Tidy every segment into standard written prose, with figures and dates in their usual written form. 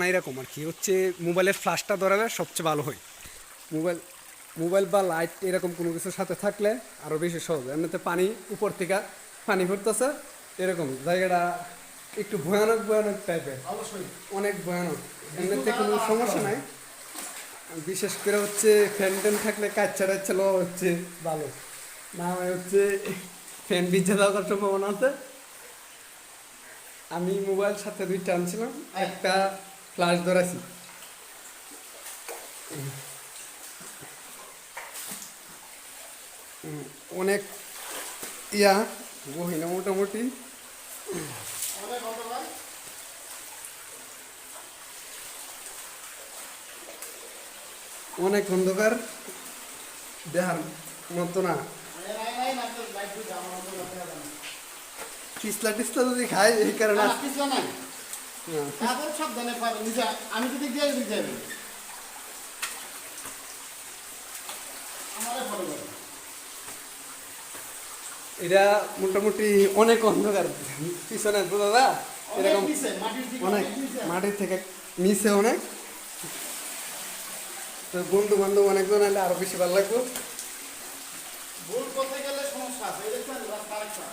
না এরকম আর কি, হচ্ছে মোবাইলের ফ্ল্যাশটা ধরালে সবচেয়ে ভালো হয়। মোবাইল মোবাইল বা লাইট এরকম কোনো কিছুর সাথে থাকলে আরও বেশি সহজ। এমনিতে পানি উপর থেকে পানি পড়তেছে, এরকম জায়গাটা একটু ভয়ানক ভয়ানক টাইপের, অবশ্যই অনেক ভয়ানক। এমনিতে কোনো সমস্যা নাই, বিশেষ করে হচ্ছে ফ্যান ট্যান থাকলে কাচ্চা টাচ্চা লওয়া হচ্ছে ভালো, না হয় হচ্ছে ফ্যান ভিজে যাওয়ার সম্ভাবনা আছে। আমি মোবাইল সাথে দুইটা আনছিলাম, একটা ফ্ল্যাশ ধরাছি। অনেক ইয়া গহিনা মোটামুটি অনেক অন্ধকার। অনেক অন্ধকার, দেখার মতো না। টিসলা টিসলা যদি খাই এই কারণে আমি যদি দিয়ে দিক যাবে আমারে ফলো করে। এটা মোটামুটি অনেক অন্ধকার পিছনে তো দাদা, এরকম অনেক মাটির থেকে নিচে অনেক। তো বন্ধু বান্ধব অনেকজন এলে আরো বেশি ভালো লাগবে। ভুল করতে গেলে সমস্যা আছে, দেখছেন রাস্তা আরেকটা।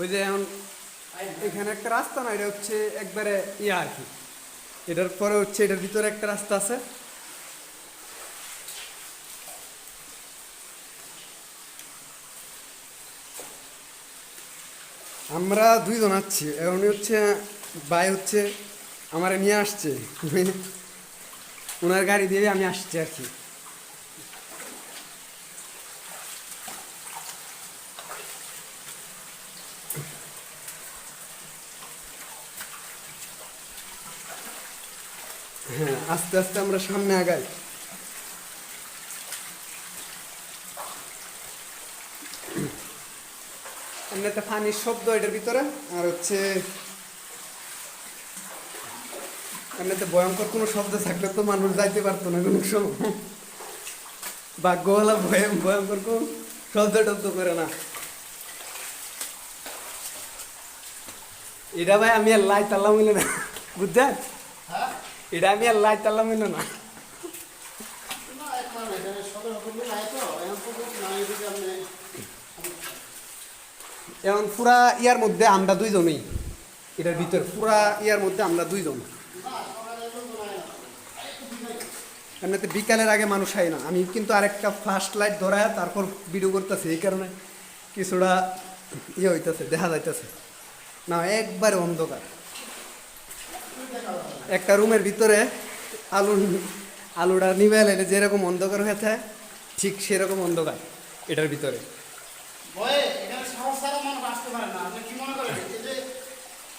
ওই যে এখন এখানে একটা রাস্তা না, এটা হচ্ছে একবারে ইয়া আর কি, এটার পরে হচ্ছে এটার ভিতরে একটা রাস্তা আছে। আমরা দুইজন আছি এখন, হচ্ছে ভাই হচ্ছে আমার নিয়ে আসছে, ওনার গাড়ি দিয়ে আমি আসছি আর কি। হ্যাঁ, আস্তে আস্তে আমরা সামনে আগাই। এমনিতে পানির শব্দ এটার ভিতরে, আর হচ্ছে এমনিতে ভয়ঙ্কর কোনো শব্দ থাকলে তো মানুষ যাইতে পারতো না কোনো সময়, ভাগ্যওয়ালা ভয়ঙ্কর কোন শব্দ টব্দ করে না। এটা ভাই আমি আর লাই তাল্লা মিলে না, বুঝছেন? এটা আমি আর লাই তাল্লা মিলে না। এখন পুরা ইয়ার মধ্যে আমরা দুইজনই, এটার ভিতরে পুরা ইয়ার মধ্যে আমরা দুইজন। এমনিতে বিকালের আগে মানুষ হয় না, আমি কিন্তু আরেকটা ফার্স্ট লাইট ধরায় তারপর ভিডিও করতেছি, এই কারণে কিছুটা ইয়ে হইতেছে, দেখা যাইতেছে না একবারে অন্ধকার। একটা রুমের ভিতরে আলুটা নিভে এলে যেরকম অন্ধকার হয়ে থাকে, ঠিক সেরকম অন্ধকার এটার ভিতরে।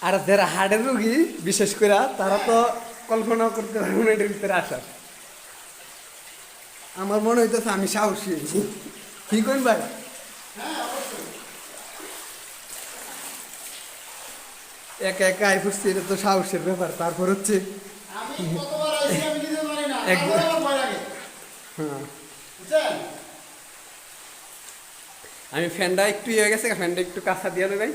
আর যারা হার্টের রুগী বিশেষ করে তারা তো কল্পনা করতে পারবো না এটার ভিতরে আসার। আমার মনে হইতেছে আমি সাহসী, কি করেন ভাই? একা একা আই ফুটছি, এটা তো সাহসের ব্যাপার। তারপর হচ্ছে হ্যাঁ, আমি ফ্যানটা একটু ইয়ে গেছে, ফ্যানটা একটু কাঁচা দিয়ে দেবেন।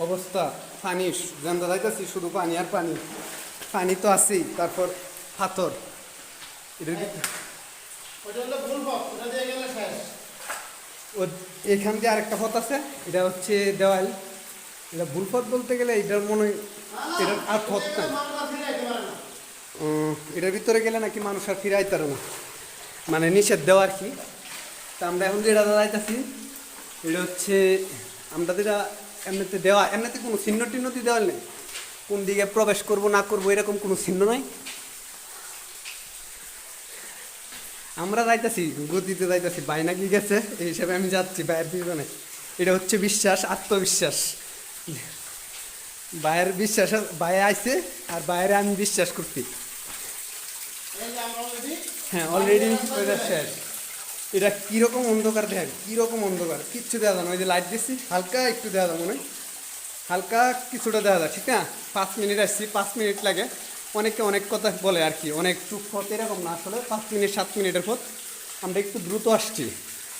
অবস্থা পানি জানতে যাইতেছি, শুধু পানি আর পানি, পানি তো আছেই, তারপর পাথর। এখান দিয়ে আরেকটা পথ আছে, এটা হচ্ছে দেওয়াল। এটা ভুল পথ বলতে গেলে এটার মনে হয় এটার আর পথ নাই। এটার ভিতরে গেলে নাকি মানুষ আর ফিরে আইতারে না, মানে নিষেধ দেওয়া আর কি। তা আমরা এখন যেটা যাইতেছি এটা হচ্ছে আমরা যেটা এমনিতে দেওয়া, এমনিতে কোনো চিহ্ন টিহ্ন দিয়ে দেওয়াল নেই, কোন দিকে প্রবেশ করব না করবো এরকম কোনো চিহ্ন নাই। আমরা যাইতেছি গতিতে যাইতেছি, বাইনা কি গেছে এই হিসাবে আমি যাচ্ছি বাইরের পিছনে। এটা হচ্ছে বিশ্বাস, আত্মবিশ্বাস। বাইরের বিশ্বাস, বাইরে আইছে আর বাইরে আমি বিশ্বাস করছি। হ্যাঁ, অলরেডি ওইটা শেষ। এটা কীরকম অন্ধকার দেখেন, কীরকম অন্ধকার, কিচ্ছু দেওয়া যায় না। ওই যে লাইট দিচ্ছি হালকা একটু দেওয়া যায়, মনে হয় হালকা কিছুটা দেওয়া যায়, ঠিক না? 5 মিনিট আসছি, 5 মিনিট লাগে। অনেকে অনেক কথা বলে আর কি, অনেক টুক পথ, এরকম না আসলে 5 মিনিট 7 মিনিটের পথ। আমরা একটু দ্রুত আসছি,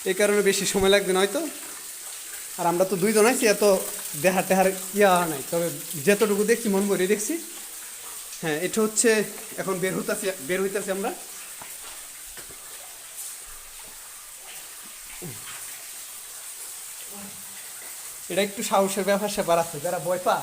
এই কারণে বেশি সময় লাগবে না হয়তো। আর আমরা তো দুইজন আছি, এত দেহার টেহার ইয়া নাই, তবে যতটুকু দেখছি মন ভরে দেখছি। হ্যাঁ, এটা হচ্ছে এখন বের হইতাছি আমরা। এটা একটু সাহসের ব্যাপার স্যাপার আছে, যারা ভয় পা